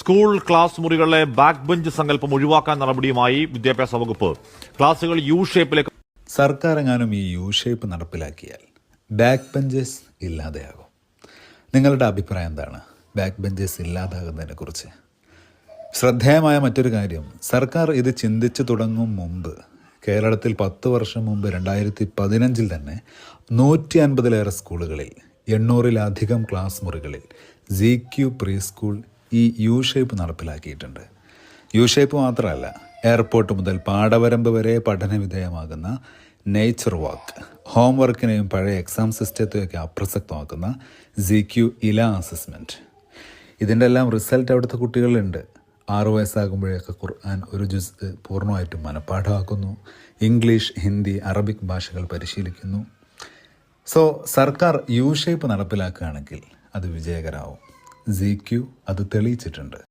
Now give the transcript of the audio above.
School class മുറികളിലെ back bench സങ്കല്പം ഒഴിവാക്കാൻ നടപടിയുമായി വിദ്യാഭ്യാസ വകുപ്പ്. ക്ലാസുകൾ യു ഷേപ്പിലേക്ക്. സർക്കാർ എങ്ങാനും ഈ യു ഷേപ്പ് നടപ്പിലാക്കിയാൽ ബാക്ക് ബെഞ്ചസ് ഇല്ലാതെയാകും. നിങ്ങളുടെ അഭിപ്രായം എന്താണ് ബാക്ക് ബെഞ്ചസ് ഇല്ലാതാകുന്നതിനെ കുറിച്ച്? ശ്രദ്ധേയമായ മറ്റൊരു കാര്യം, സർക്കാർ ഇത് ചിന്തിച്ചു തുടങ്ങും മുമ്പ് കേരളത്തിൽ 10 വർഷം മുമ്പ് 2015 തന്നെ 150-ലേറെ സ്കൂളുകളിൽ 800-ലധികം ക്ലാസ് മുറികളിൽ ZQ പ്രീ സ്കൂൾ ഈ യു ഷേപ്പ് നടപ്പിലാക്കിയിട്ടുണ്ട്. യു ഷേപ്പ് മാത്രമല്ല, എയർപോർട്ട് മുതൽ പാടവരമ്പ് വരെ പഠനവിധേയമാകുന്ന നേച്ചർ വാക്ക്, ഹോംവർക്കിനെയും പഴയ എക്സാം സിസ്റ്റത്തെയൊക്കെ അപ്രസക്തമാക്കുന്ന ZQ ഇല അസസ്മെൻറ്റ്, ഇതിൻ്റെ എല്ലാം റിസൾട്ട് അവിടുത്തെ കുട്ടികളുണ്ട്. 6 വയസ്സാകുമ്പോഴേക്ക് ഖുർആൻ ഒരു ജുസ് പൂർണ്ണമായിട്ടും മനഃപ്പാഠമാക്കുന്നു. ഇംഗ്ലീഷ്, ഹിന്ദി, അറബിക് ഭാഷകൾ പരിശീലിക്കുന്നു. സോ സർക്കാർ യു ഷേപ്പ് നടപ്പിലാക്കുകയാണെങ്കിൽ അത് വിജയകരമാവും. ZQ അത് തെളിയിച്ചിട്ടുണ്ട്.